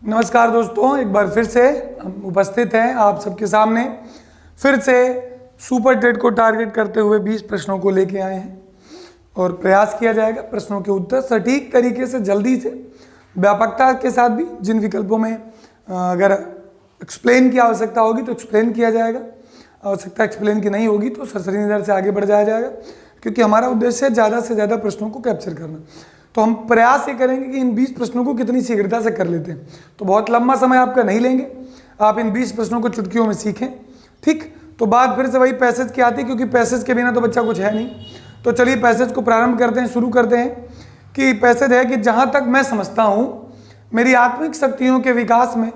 नमस्कार दोस्तों, एक बार फिर से हम उपस्थित हैं आप सबके सामने। फिर से सुपर टेट को टारगेट करते हुए 20 प्रश्नों को लेके आए हैं और प्रयास किया जाएगा प्रश्नों के उत्तर सटीक तरीके से, जल्दी से, व्यापकता के साथ भी। जिन विकल्पों में अगर एक्सप्लेन की आवश्यकता होगी तो एक्सप्लेन किया जाएगा, आवश्यकता एक्सप्लेन की नहीं होगी तो सरसरी नज़र से आगे बढ़ जाया जाएगा, क्योंकि हमारा उद्देश्य है ज़्यादा से ज़्यादा प्रश्नों को कैप्चर करना। तो हम प्रयास ये करेंगे कि इन 20 प्रश्नों को कितनी शीघ्रता से कर लेते हैं। तो बहुत लंबा समय आपका नहीं लेंगे, आप इन 20 प्रश्नों को चुटकियों में सीखें। ठीक, तो बात फिर से वही पैसेज की आती है, क्योंकि पैसेज के बिना तो बच्चा कुछ है नहीं। तो चलिए पैसेज को प्रारंभ करते हैं, शुरू करते हैं। कि पैसेज है कि जहाँ तक मैं समझता हूँ, मेरी आत्मिक शक्तियों के विकास में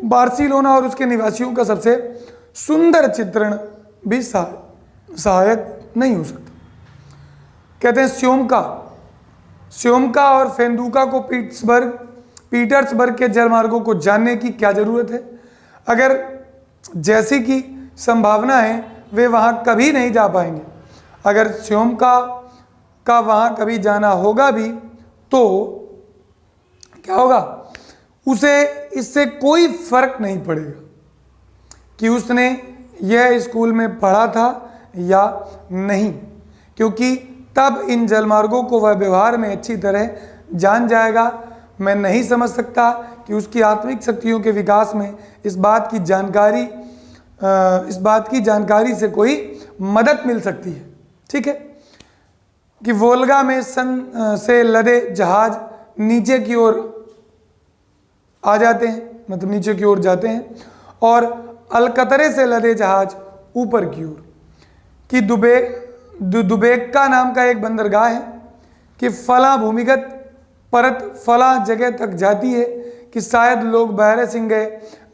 बार्सिलोना और उसके निवासियों का सबसे सुंदर चित्रण भी सहायक नहीं हो सकता। कहते हैं स्योमका और फेंदुका को पीटर्सबर्ग के जलमार्गों को जानने की क्या जरूरत है। अगर जैसी की संभावना है वे वहां कभी नहीं जा पाएंगे। अगर स्योमका का वहां कभी जाना होगा भी तो क्या होगा, उसे इससे कोई फर्क नहीं पड़ेगा कि उसने यह स्कूल में पढ़ा था या नहीं, क्योंकि तब इन जलमार्गों को वह व्यवहार में अच्छी तरह जान जाएगा। मैं नहीं समझ सकता कि उसकी आत्मिक शक्तियों के विकास में इस बात की जानकारी से कोई मदद मिल सकती है। ठीक है, कि वोल्गा में से लदे जहाज नीचे की ओर आ जाते हैं, मतलब नीचे की ओर जाते हैं, और अलकतरे से लदे जहाज ऊपर की ओर। कि दुबेक्का नाम का एक बंदरगाह है कि फला भूमिगत परत फला जगह तक जाती है, कि शायद लोग बहरे सिंह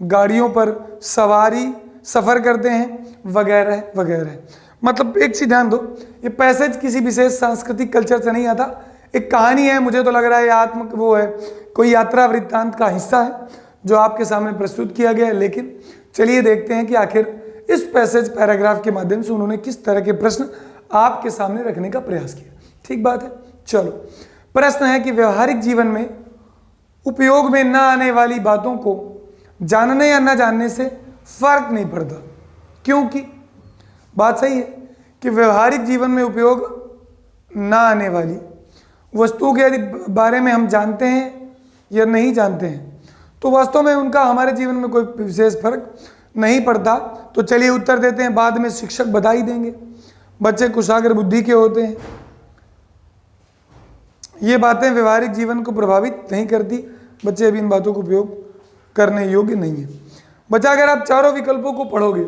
गाड़ियों पर सफ़र करते हैं, वगैरह वगैरह। मतलब एक चीज़ ध्यान दो, ये पैसेज किसी विशेष सांस्कृतिक कल्चर से नहीं आता, एक कहानी है। मुझे तो लग रहा है ये कोई यात्रा वृत्तांत का हिस्सा है जो आपके सामने प्रस्तुत किया गया है। लेकिन चलिए देखते हैं कि आखिर इस पैसेज पैराग्राफ के माध्यम से उन्होंने किस तरह के प्रश्न आपके सामने रखने का प्रयास किया। ठीक बात है। चलो, प्रश्न है कि व्यवहारिक जीवन में उपयोग में न आने वाली बातों को जानने या न जानने से फर्क नहीं पड़ता, क्योंकि बात सही है कि व्यवहारिक जीवन में उपयोग न आने वाली वस्तुओं के यदि बारे में हम जानते हैं या नहीं जानते हैं तो वास्तव में उनका हमारे जीवन में कोई विशेष फर्क नहीं पड़ता। तो चलिए उत्तर देते हैं, बाद में शिक्षक बता ही देंगे। बच्चे कुशाग्र बुद्धि के होते हैं, ये बातें व्यवहारिक जीवन को प्रभावित नहीं करती। बच्चे अभी इन बातों को उपयोग करने योग्य नहीं है। बच्चा, अगर आप चारों विकल्पों को पढ़ोगे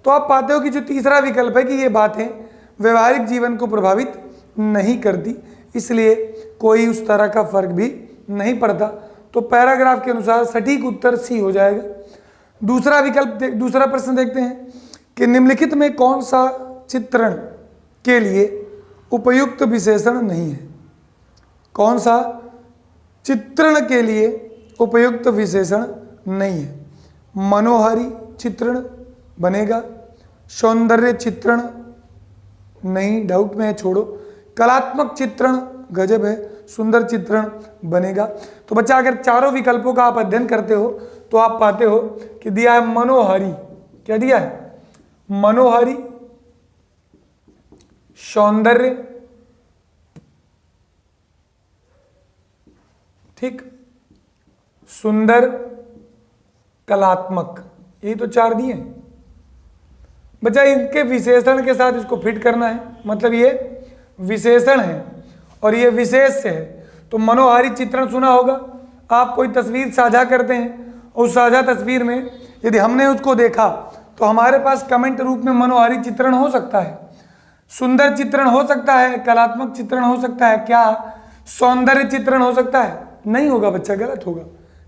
तो आप पाते हो कि जो तीसरा विकल्प है कि ये बातें व्यवहारिक जीवन को प्रभावित नहीं करती, इसलिए कोई उस तरह का फर्क भी नहीं पड़ता। तो पैराग्राफ के अनुसार सटीक उत्तर सी हो जाएगा। दूसरा प्रश्न देखते हैं कि निम्नलिखित में कौन सा चित्रण के लिए उपयुक्त विशेषण नहीं है। कौन सा चित्रण के लिए उपयुक्त विशेषण नहीं है। मनोहारी चित्रण बनेगा, सौंदर्य चित्रण नहीं, डाउट में है, छोड़ो। कलात्मक चित्रण गजब है, सुंदर चित्रण बनेगा। तो बच्चा, अगर चारों विकल्पों का आप अध्ययन करते हो तो आप पाते हो कि दिया है मनोहारी। क्या दिया है? मनोहारी, सौंदर्य, ठीक, सुंदर, कलात्मक, यही तो चार दिए हैं। बच्चा, इनके विशेषण के साथ इसको फिट करना है, मतलब ये विशेषण है और ये विशेष है। तो मनोहारी चित्रण सुना होगा, आप कोई तस्वीर साझा करते हैं, उस साझा तस्वीर में यदि हमने उसको देखा तो हमारे पास कमेंट रूप में मनोहारी चित्रण हो सकता है, सुंदर चित्रण हो सकता है, कलात्मक चित्रण हो सकता है, क्या सौंदर्य चित्रण हो सकता है? नहीं होगा बच्चा, गलत होगा।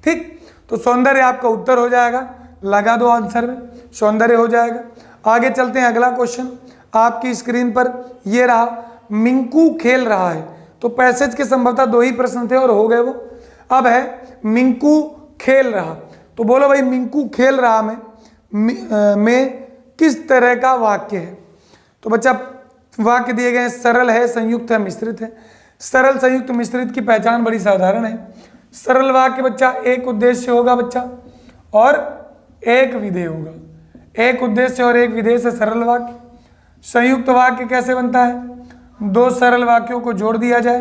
ठीक, तो सौंदर्य आपका उत्तर हो जाएगा, लगा दो आंसर में, सौंदर्य हो जाएगा। आगे चलते हैं, अगला क्वेश्चन आपकी स्क्रीन पर ये रहा, मिंकू खेल रहा है। तो पैसेज के संभवतः दो ही प्रश्न थे और हो गए वो। अब है मिंकू खेल रहा, तो बोलो भाई मिंकू खेल रहा में किस तरह का वाक्य है। तो बच्चा, वाक्य दिए गए हैं, सरल है, संयुक्त है, मिश्रित है। सरल, संयुक्त, मिश्रित की पहचान बड़ी साधारण है। सरल वाक्य बच्चा एक उद्देश्य होगा बच्चा और एक विधेय होगा। एक उद्देश्य और एक विधेय से सरल वाक्य। संयुक्त वाक्य कैसे बनता है? दो सरल वाक्यों को जोड़ दिया जाए,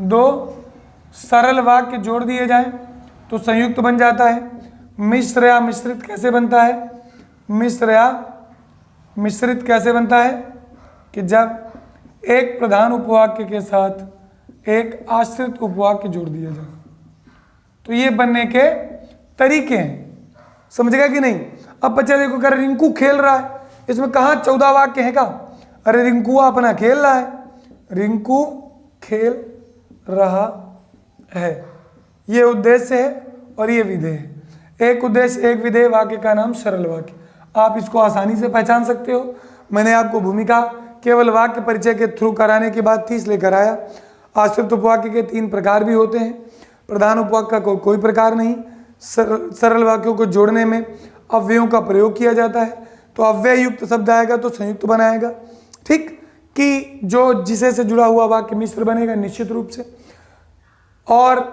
दो सरल वाक्य जोड़ दिए जाएं तो संयुक्त बन जाता है। मिश्र या मिश्रित कैसे बनता है? मिश्र या मिश्रित कैसे बनता है? कि जब एक प्रधान उपवाक्य के साथ एक आश्रित उपवाक्य जोड़ दिया जाए। तो ये बनने के तरीके हैं, समझेगा कि नहीं? अब बच्चा देखो, कर रिंकू खेल रहा है, इसमें कहाँ 14 वाक्य है का? अरे रिंकू अपना खेल रहा है, रिंकू खेल रहा है, ये उद्देश्य है और ये विधेय है। एक उद्देश्य एक विधेय वाक्य का नाम सरल वाक्य। आप इसको आसानी से पहचान सकते हो। मैंने आपको भूमिका केवल वाक्य परिचय के थ्रू कराने के बाद 30 लेकर आया। आश्रित उपवाक्य के 3 प्रकार भी होते हैं, प्रधान उपवाक्य का कोई प्रकार नहीं। सरल वाक्यों को जोड़ने में अव्ययों का प्रयोग किया जाता है, तो अव्यय युक्त शब्द आएगा तो संयुक्त बनाएगा। ठीक, कि जो जिसे से जुड़ा हुआ वाक्य मिश्र बनेगा निश्चित रूप से। और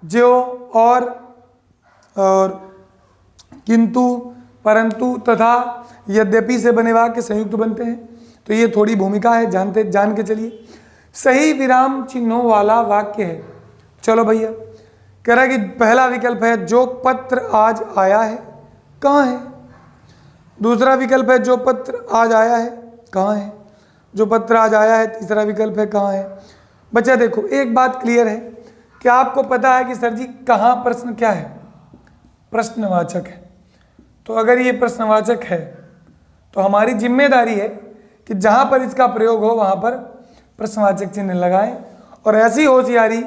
जो और किंतु, परंतु, तथा, यद्यपि से बने वाक्य संयुक्त बनते हैं। तो ये थोड़ी भूमिका है, जान के चलिए। सही विराम चिन्हों वाला वाक्य है। चलो भैया, कह रहा है कि पहला विकल्प है जो पत्र आज आया है, कहाँ है? दूसरा विकल्प है जो पत्र आज आया है, कहाँ है? जो पत्र आज आया है तीसरा विकल्प है, कहाँ है? बच्चा देखो, एक बात क्लियर है कि आपको पता है कि सर जी कहाँ प्रश्न क्या है? प्रश्नवाचक है। तो अगर ये प्रश्नवाचक है तो हमारी जिम्मेदारी है कि जहाँ पर इसका प्रयोग हो वहाँ पर प्रश्नवाचक चिन्ह लगाएं। और ऐसी होशियारी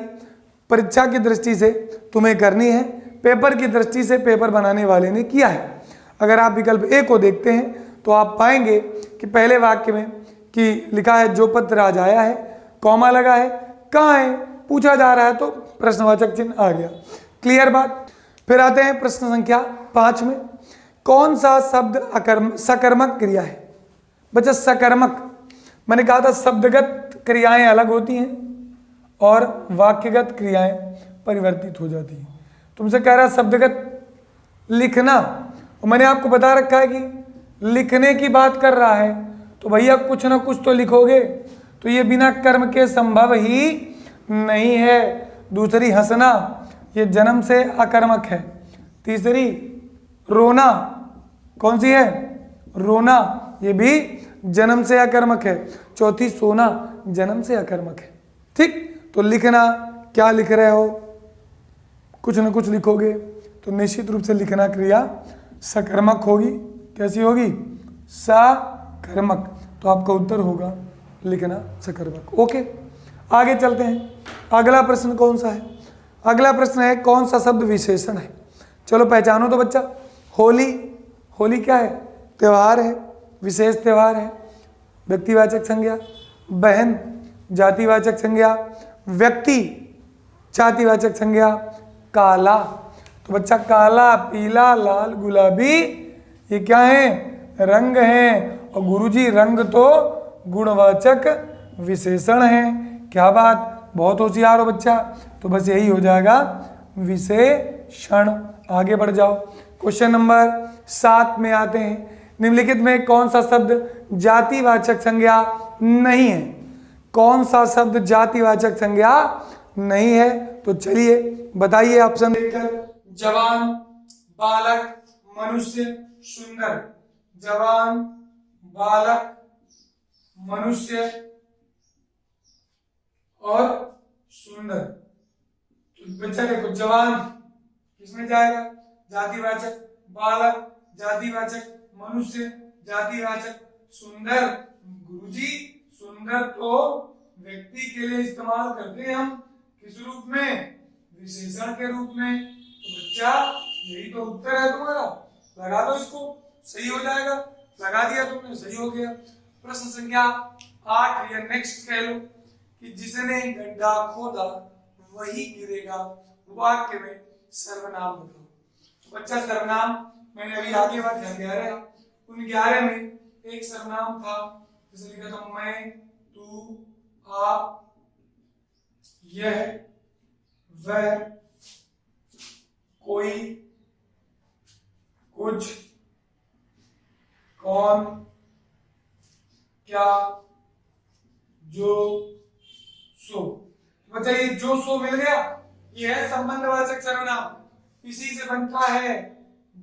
परीक्षा की दृष्टि से तुम्हें करनी है, पेपर की दृष्टि से पेपर बनाने वाले ने किया है। अगर आप विकल्प ए को देखते हैं तो आप पाएंगे कि पहले वाक्य में कि लिखा है जो पत्र आज आया है, कॉमा लगा है, कहाँ है पूछा जा रहा है तो प्रश्नवाचक चिन्ह आ गया। क्लियर बात? फिर आते हैं प्रश्न संख्या 5 में। कौन सा शब्द सकर्मक क्रिया है? बच्चा सकर्मक, मैंने कहा था शब्दगत क्रियाएं अलग होती हैं और वाक्यगत क्रियाएं परिवर्तित हो जाती हैं। तुमसे कह रहा है शब्दगत लिखना, और मैंने आपको बता रखा है कि लिखने की बात कर रहा है तो भैया कुछ ना कुछ तो लिखोगे, तो ये बिना कर्म के संभव ही नहीं है। दूसरी हंसना, ये जन्म से अकर्मक है। तीसरी रोना, कौन सी है? रोना, ये भी जन्म से अकर्मक है। चौथी सोना, जन्म से अकर्मक है। ठीक, तो लिखना, क्या लिख रहे हो? कुछ न कुछ लिखोगे तो निश्चित रूप से लिखना क्रिया सकर्मक होगी। कैसी होगी? सकर्मक। तो आपका उत्तर होगा लिखना सकर्मक। ओके, आगे चलते हैं। अगला प्रश्न कौन सा है? अगला प्रश्न है कौन सा शब्द विशेषण है? चलो पहचानो तो बच्चा। होली, होली क्या है? त्यौहार है, विशेष त्यौहार है, व्यक्तिवाचक संज्ञा। बहन, जातिवाचक संज्ञा। व्यक्ति, जातिवाचक संज्ञा। काला, तो बच्चा काला, पीला, लाल, गुलाबी, ये क्या है? रंग हैं। और गुरुजी रंग तो गुणवाचक विशेषण है। क्या बात, बहुत होशियार हो बच्चा। तो बस यही हो जाएगा विशेषण। आगे बढ़ जाओ, क्वेश्चन नंबर 7 में आते हैं। निम्नलिखित में कौन सा शब्द जातिवाचक संज्ञा नहीं है? कौन सा शब्द जातिवाचक संज्ञा नहीं है? तो चलिए बताइए ऑप्शन देकर। जवान, बालक, मनुष्य, सुंदर। जवान, बालक, मनुष्य और सुंदर। तो बच्चा देखो, जवान किसमें जाएगा? जातिवाचक। बालक जातिवाचक, मनुष्य जातिवाचक, सुंदर, गुरुजी सुंदर तो व्यक्ति के लिए इस्तेमाल करते हैं हम किस रूप में? विशेषण के रूप में। तो बच्चा यही तो उत्तर है तुम्हारा, लगा दो इसको, सही हो जाएगा। लगा दिया तुमने, सही हो गया। प्रश्न संख्या 8 या नेक्स्ट कह लो कि जिसने गड्ढा खोदा वही गिरेगा, वाक्य में सर्वनाम बताओ। तो बच्चा सर्वनाम मैंने अभी आगे बात 11, उन 11 में एक सर्वनाम था, जैसे लिखा था मैं, तू, आप, यह, वह, कोई, कुछ, कौन, क्या, जो, सो। बच्चा ये जो सो मिल गया, ये है संबंधवाचक सर्वनाम। इसी से बनता है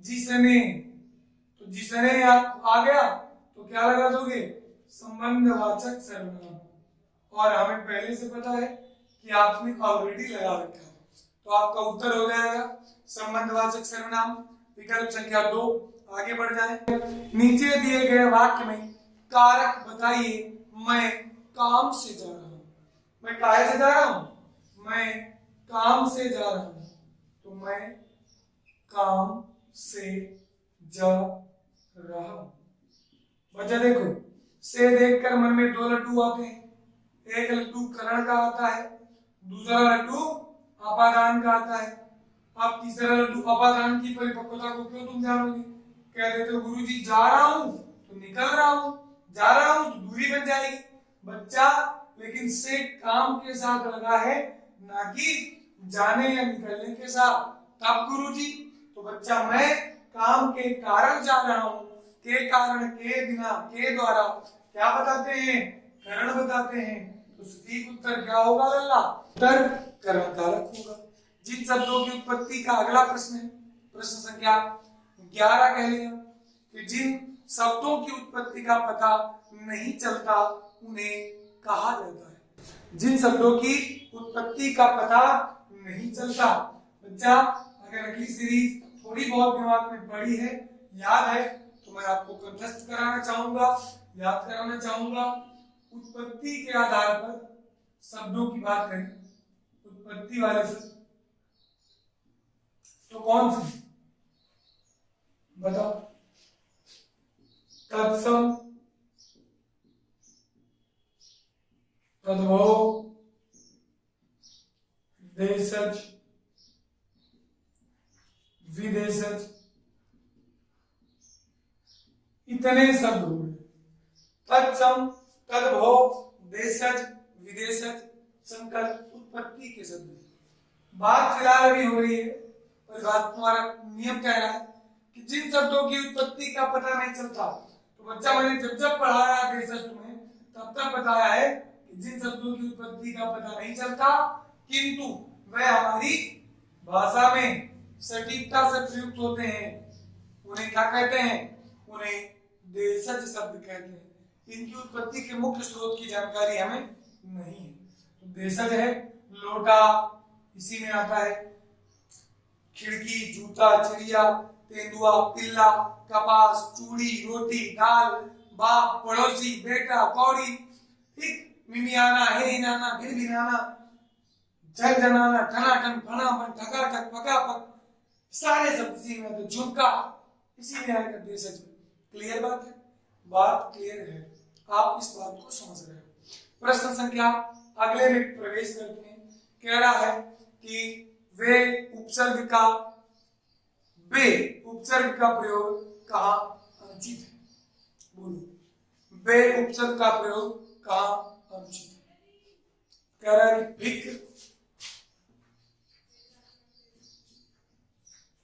जिसने। तो जिसने आ गया तो क्या लगा दोगे? संबंधवाचक सर्वनाम। और हमें पहले से पता है कि आपने ऑलरेडी लगा रखा है, तो आपका उत्तर हो जाएगा संबंधवाचक सर्वनाम, विकल्प संख्या 2। आगे बढ़ जाए। नीचे दिए गए वाक्य में कारक बताइए। मैं काम से जा रहा हूं। मैं काहे से जा रहा हूं? मैं काम से जा रहा हूं। तो मैं काम से जा रहा हूं। बच्चा देखो, से देखकर मन में दो लड्डू आते हैं। एक लड्डू करण का आता है, दूसरा लड्डू अपादान का आता है। अब तीसरा लड्डू अपादान की परिपक्वता को क्यों तुम जानोगे? कह देते हो गुरुजी जा रहा हूं तो निकल रहा हूं, जा रहा हूं तो दूरी बन जाएगी। बच्चा लेकिन से काम के साथ लगा है, ना कि जाने या निकलने के साथ। तब गुरुजी, तो बच्चा मैं काम के कारण जा रहा हूं। के कारण, के बिना, के द्वारा क्या बताते हैं? कारण बताते हैं। तो सटीक उत्तर क्या होगा लल्ला? उत्तर कारण कारक होगा। जिन शब्दों की उत्पत्ति का अगला प्रश्न है, प्रश्न संख्या 11 कह लिया कि जिन शब्दों की उत्पत्ति का पता नहीं चलता उन्हें कहा जाता है। जिन शब्दों की उत्पत्ति का पता नहीं चलता। बच्चा अगर अगली सीरीज थोड़ी बहुत दिमाग में पड़ी है, याद है, तो मैं आपको कंठस्थ कराना चाहूंगा, याद कराना चाहूंगा। उत्पत्ति के आधार पर शब्दों की बात करें, उत्पत्ति वाले शब्द तो कौन सी बताओ? तत्सम, तद्भव, देशज, विदेशज, इतने शब्द हो गए। तत्सम, तद्भव, देशज, विदेशज, संकर उत्पत्ति के शब्द। बात फिलहाल अभी हो रही है, पर बात तुम्हारा नियम कह रहा है कि जिन शब्दों की उत्पत्ति का पता नहीं चलता। तो बच्चा मैंने जब जब पढ़ाया देशज तुम्हें, तब तब बताया है कि जिन शब्दों की उत्पत्ति का पता नहीं चलता, किंतु वह हमारी भाषा में सटीकता से प्रयुक्त होते हैं, उन्हें क्या कहते हैं? उन्हें देशज शब्द कहते हैं। इनकी उत्पत्ति के मुख्य स्रोत की जानकारी हमें नहीं है। तो देशज है लोटा, इसी में आता है। खिड़की, जूता, चिड़िया, तेंदुआ, पिल्ला, कपास, चूड़ी, रोटी, दाल, बाप, पड़ोसी, बेटा, कौड़ी, ठीक, मिमियाना, हे नाना, फिर भी नाना, जन जनाना, टनाटन, फनाफन, ठकाठक, पकापक, सारे सब इसी में आते। झुमका इसी में आएगा देशज में। क्लियर बात है? बात क्लियर है, आप इस बात को समझ रहे हो। प्रश्न संख्या अगले में प्रवेश करते हैं। कह रहा है कि वे उपसर्ग का, वे उपसर्ग का प्रयोग कहाँ अनुचित है? बोलो, वे उपसर्ग का प्रयोग कहाँ अनुचित है? कह रहा है कि फिक्र,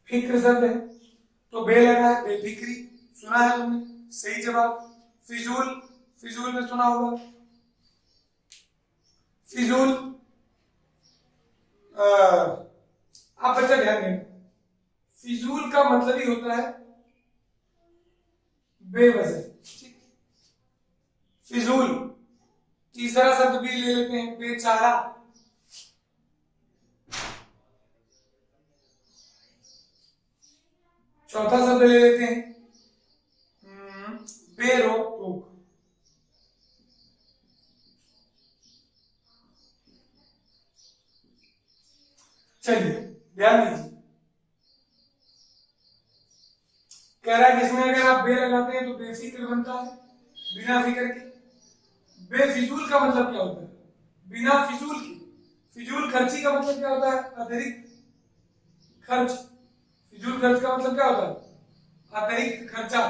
फिक्र शब्द है तो बे लगा है, बेफिक्री सुना है तुमने, सही जवाब। फिजूल, फिजूल में सुना होगा, फिजूल। आप बच्चा ध्यान दें, फिजूल का मतलब ही होता है बेवजह। ठीक, फिजूल। तीसरा शब्द भी ले लेते हैं, बेचारा। चौथा शब्द ले लेते हैं बेरोक टोक। चलिए ध्यान दीजिए, कह रहा है जिसमें अगर आप बे लगाते हैं तो बेफिक्र बनता है, बिना फिक्र के। बेफिजूल का मतलब क्या होता है? बिना फिजूल के। फिजूल खर्ची का मतलब क्या होता है? अतिरिक्त खर्च। फिजूल खर्च का मतलब क्या होता है? अतिरिक्त खर्चा,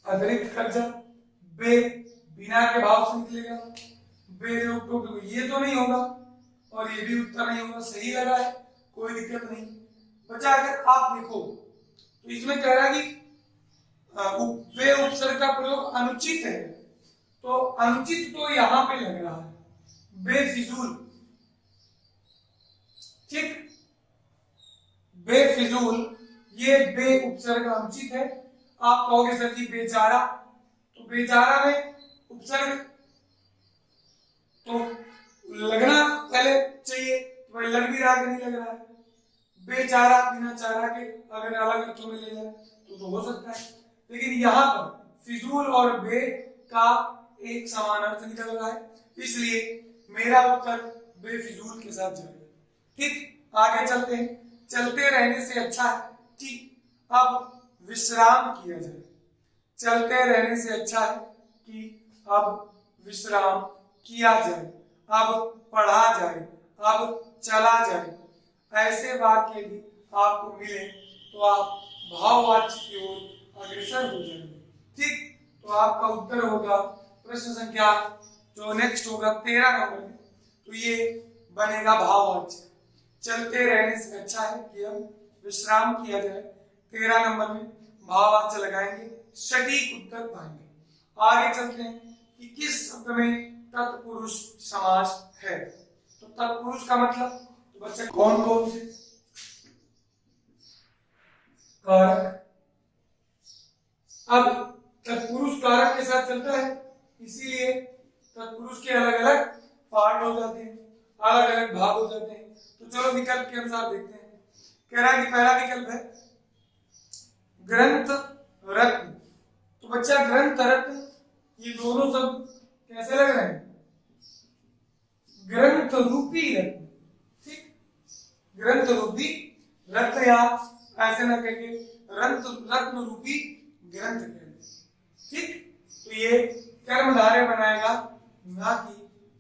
अतिरिक्त खर्चा। बे बिना के भाव से निकलेगा, बेरोक टोक, ये तो नहीं होगा। और ये भी उत्तर नहीं होगा, सही लगा है, कोई दिक्कत नहीं। बच्चा अगर आप देखो तो इसमें कह रहा है कि वे उपसर्ग का प्रयोग अनुचित है, तो अनुचित तो यहां पे लग रहा है, बेफिजूल, ठीक, बेफिजूल, ये बे उपसर्ग अनुचित है। आप कहोगे सर जी बेचारा, तो बेचारा में उपसर्ग तो लगना पहले चाहिए, तो भाई लग भी रहा है कि नहीं लग रहा है? बेचारा बिना चारा के अगर अलग अर्थों में ले जाए तो हो सकता है, लेकिन यहाँ पर फिजूल और बे का एक समान अर्थ निकल रहा है, इसलिए मेरा उत्तर बेफिजूल के साथ जाएगा। ठीक, आगे चलते हैं। चलते रहने से अच्छा है, ठीक, अब विश्राम किया जाए। चलते रहने से अच्छा है कि अब विश्राम किया जाए, अब पढ़ा जाए, अब चला जाए। ऐसे वाक्य यदि आपको मिले तो आप भाववाच्य की ओर अग्रसर हो जाएंगे। ठीक, तो आपका उत्तर होगा प्रश्न संख्या जो नेक्स्ट होगा 13 नंबर में, तो ये बनेगा भाववाच्य। चलते रहने से अच्छा है कि हम विश्राम किया जाए। 13 नंबर में भाववाच्य लगाएंगे, सटीक उत्तर पाएंगे। आगे चलते हैं कि किस शब्द में तत्पुरुष समास है। तो तत्पुरुष का मतलब, तो बच्चे कौन कौन से कारक, अब तत्पुरुष कारक के साथ चलता है, इसीलिए तत्पुरुष के अलग अलग पार्ट हो जाते हैं, अलग अलग भाग हो जाते हैं। तो चलो विकल्प के अनुसार देखते हैं। कह रहा है कि पहला विकल्प है ग्रंथ रत्न। तो बच्चा ग्रंथ रत्न, ये दोनों शब्द कैसे लग रहे हैं? ग्रंथ रूपी रत्न, ठीक, ग्रंथ रूपी रत्न, या ऐसे ना कहेंगे रत्न रूपी ग्रंथ कहेंगे, ठीक। तो ये कर्मधारय बनाएगा, ना कि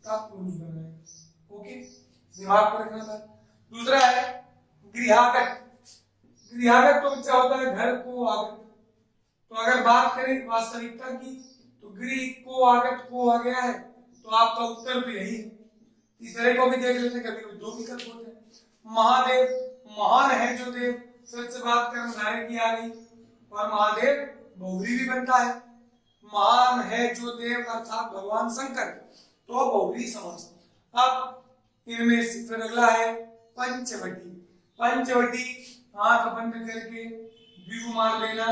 तत्पुरुष बनाएगा। ओके, दिमाग पर रखना था। दूसरा है गृहागत। गृहागत तो बच्चा होता है घर को आगत। तो अगर बात करें वास्तविकता की, तो गृह को आगत को आ गया है, तो आपका उत्तर तो यही है। तीसरे को भी देख लेते हैं, कभी दो विकल्प होते हैं। महादेव, महान है जो देव, फिर से बात कर्मधारय की आ गई, और महादेव बहुव्रीहि भी बनता है। महान है जो देव अर्थात भगवान शंकर, तो बहुव्रीहि समास। अब इनमें से फिर अगला है पंचवटी। पंचवटी आंख बंद करके द्विगु मान लेना,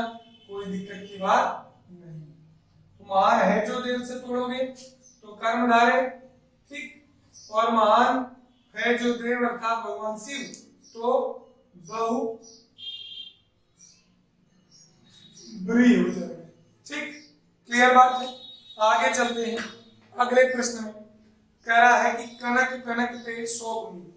कोई दिक्कत की बात नहीं। तो महान है जो देव से तोड़ोगे तो कर्मधारय, ठीक, और महान है जो देव अर्थात भगवान शिव, तो बहु ब्री हो जाएगा। ठीक, क्लियर बात है। आगे चलते हैं अगले प्रश्न में। कह रहा है कि कनक कनक ते सौ गुनी,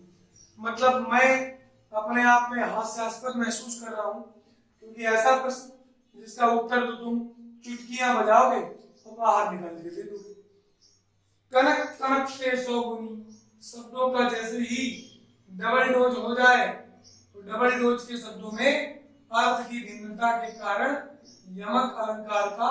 मतलब मैं अपने आप में हास्यास्पद महसूस कर रहा हूं, क्योंकि ऐसा प्रश्न जिसका उत्तर तो तुम चुटकियां बजाओगे तो बाहर निकाल के दे दोगे। कनक कनक ते सौ गुनी शब्दों का जैसे ही डबल डोज हो जाए, तो डबल डोज के शब्दों में अर्थ की भिन्नता के कारण यमक अलंकार का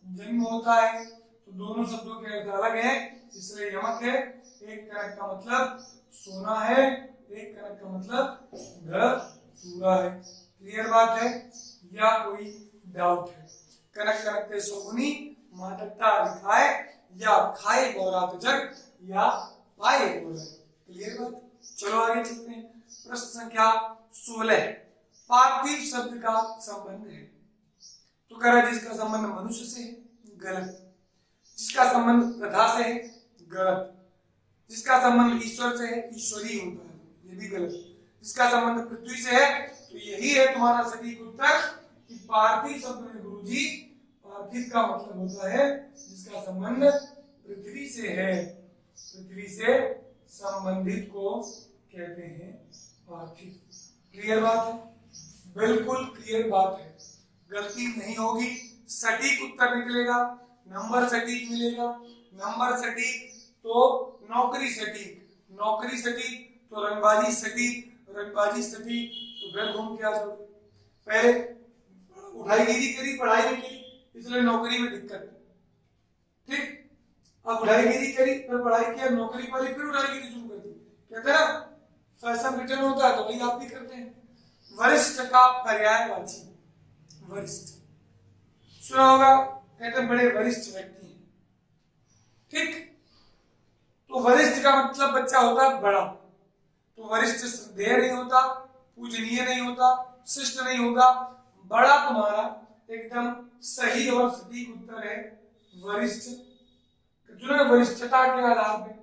जन्म होता है। तो दोनों शब्दों के अर्थ अलग हैं, इसलिए यमक है। एक कनक का मतलब सोना है, एक कनक का मतलब घर पूरा है। क्लियर बात है या कोई डाउट है? कनक कनक ते सौ गुनी मादकता दिखाए, या खाए गौरात जग, या पाए गौरा। क्लियर बात। चलो आगे चलते हैं। प्रश्न संख्या 16, पार्थिव शब्द का संबंध है। तो कह रहा है जिसका संबंध मनुष्य से है, गलत। जिसका संबंध प्रथा से है, गलत। जिसका संबंध ईश्वर से है, ईश्वरी होता है, ये भी गलत। जिसका संबंध पृथ्वी से है, तो यही है तुम्हारा सटीक उत्तर कि पार्थिव शब्द में गुरुजी, पार्थिव का मतलब होता है जिसका संबंध पृथ्वी से है। पृथ्वी से संबंधित को कहते हैं पार्थिव। क्लियर बात है? बिल्कुल क्लियर बात है, गलती नहीं होगी, सटीक उत्तर निकलेगा, नंबर सटीक मिलेगा। नंबर सटीक तो नौकरी सटीक, नौकरी सटीक तो रंगबाजी सटीक, रंगबाजी सटीक तो घर घूम के आ जाओगे। पहले उठाईगिरी करी, पढ़ाई नहीं की, इसलिए नौकरी में दिक्कत। ठीक, अब उठाईगिरी करी, फिर पढ़ाई किया, नौकरी पाली, फिर उठाईगिरी शुरू कर दी। कहते हैं ना फैशन रिटर्न होता है, तो वही आप भी करते हैं। वरिष्ठ का पर्यायवाची वरिष्ठ, सुना होगा, कहते हैं बड़े वरिष्ठ व्यक्ति हैं, ठीक। तो वरिष्ठ का मतलब बच्चा होता है बड़ा, तो वरिष्ठ श्रद्धेय नहीं होता, पूजनीय नहीं होता, शिष्ट नहीं होगा। बड़ा तुम्हारा एकदम सही और सटीक उत्तर है वरिष्ठ। चुना वरिष्ठता के आधार पे,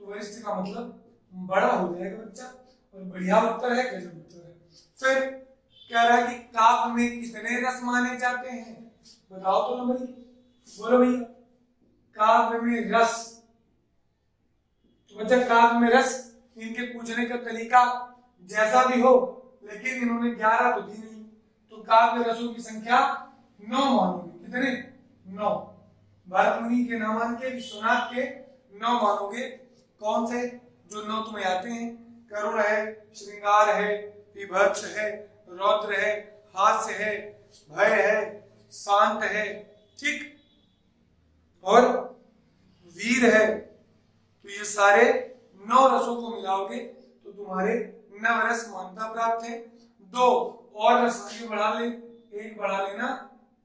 तो वरिष्ठ का मतलब बड़ा हो जाएगा बच्चा, और बढ़िया उत्तर है, गजब उत्तर है। फिर कह रहा है कि काव्य में कितने रस माने जाते हैं, बताओ तो ना भाई, बोलो भैया। काव्य में रस, तो बच्चा काव्य में रस, इनके पूछने का तरीका जैसा भी हो, लेकिन इन्होंने 11 तो दी नहीं, तो काव्य रसों की संख्या 9 मानोगे। कितने? 9। भरत मुनि के न मान के, विश्वनाथ के 9 मानोगे। कौन से? जो 9 तुम्हें आते हैं, करुण है, श्रृंगार है, विभत्स है, रौद्र है, हास्य है, भय है, शांत है, ठीक, और वीर है। तो ये सारे 9 रसों को मिलाओगे तो तुम्हारे नवरस मान्यता प्राप्त है। 2 और रस आगे बढ़ा ले, एक बढ़ा लेना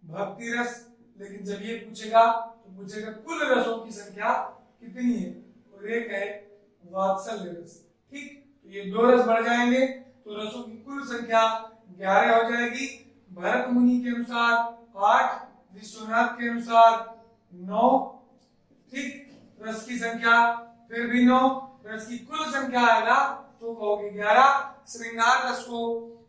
भक्ति रस, लेकिन जब ये पूछेगा तो पूछेगा कुल रसों की संख्या कितनी है, और एक है वात्सल्य रस, ठीक। तो ये 2 रस बढ़ जाएंगे तो रसों की कुल संख्या 11 हो जाएगी। भरत मुनि के अनुसार 8, विश्वनाथ के अनुसार 9, ठीक। रस की संख्या फिर भी 9, रस की कुल संख्या आएगा तो कहोगे 11। श्रृंगार रस को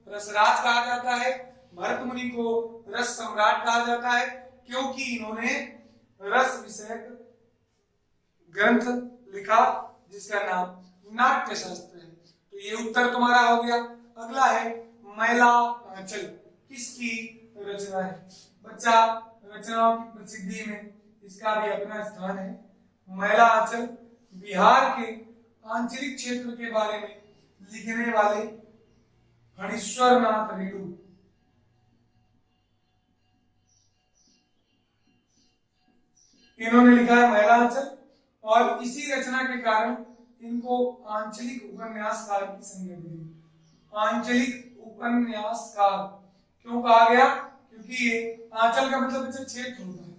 रसराज कहा जाता है, भरत मुनि को रस सम्राट कहा जाता है, क्योंकि इन्होंने रस विषयक ग्रंथ लिखा जिसका नाम नाट्य शास्त्र है। तो ये उत्तर तुम्हारा हो गया। अगला है मैला आंचल, किसकी रचना है? बच्चा, रचनाओं की प्रसिद्धि में इसका भी अपना स्थान है। मैला आंचल बिहार के आंचलिक क्षेत्र के बारे में लिखने वाले फणीश्वर नाथ रेणु, इन्होंने लिखा है मैला आंचल, और इसी रचना के कारण इनको आंचलिक उपन्यासकार की संज्ञा मिली। आंचलिक उपन्यासकार क्यों कहा गया? क्योंकि ये आंचल का मतलब बच्चा क्षेत्र होता है,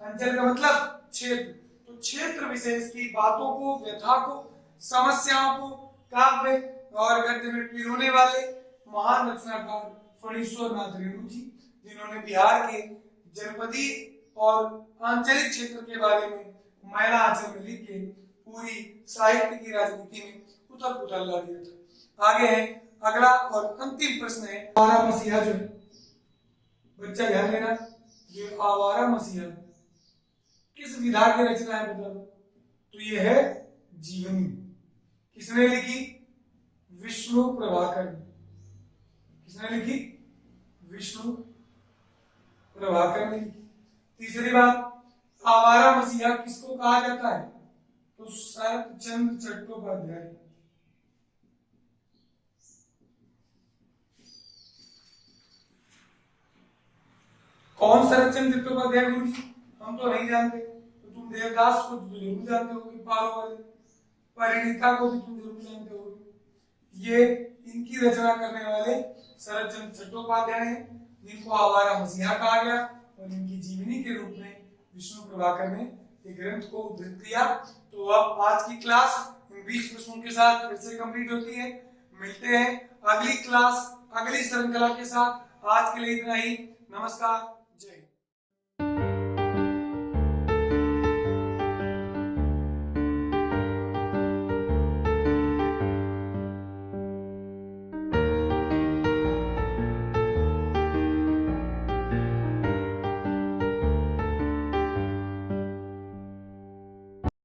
अंचल का मतलब क्षेत्र, तो क्षेत्र विशेष की बातों को, व्यथा को, समस्याओं को काव्य और गद्य में पिरोने वाले महान रचनाकार फणीश्वर नाथ रेणु जी, जिन्होंने बिहार के जनपदी और आंचलिक क्षेत्र के बारे में मैला आंचल में लिख के पूरी साहित्य की राजनीति में उथल पुथल ला दिया था। आगे है अगला और अंतिम प्रश्न है आवारा मसीहा। जो बच्चा ध्यान देना, जो आवारा मसीहा किस विधा की रचना है बता दो? तो ये है जीवनी। किसने लिखी? विष्णु प्रभाकर ने। किसने लिखी? विष्णु प्रभाकर ने लिखी। तीसरी बात, आवारा मसीहा किसको कहा जाता है? तो शरत चंद्र चट्टोपाध्याय। कौन शरत चंद्र चट्टोपाध्याय गुरु जी? हम तो नहीं जानते, तो तुम देवदास को तो जरूर जानते होगे, पारो वाले परिणीता को भी तुम जरूर जानते होगे। ये इनकी रचना करने वाले शरत चंद्र चट्टोपाध्याय हैं, जिनको आवारा मसीहा कहा गया, और इनकी जीवनी के रूप में विष्णु प्रभाकर ने एक ग्रंथ को उद्धृत किया। तो अब आज की क्लास इन 20 प्रश्नों के साथ फिर से कंप्लीट होती है। मिलते हैं अगली क्लास, अगली श्रृंखला के साथ। आज के लिए इतना ही। नमस्कार।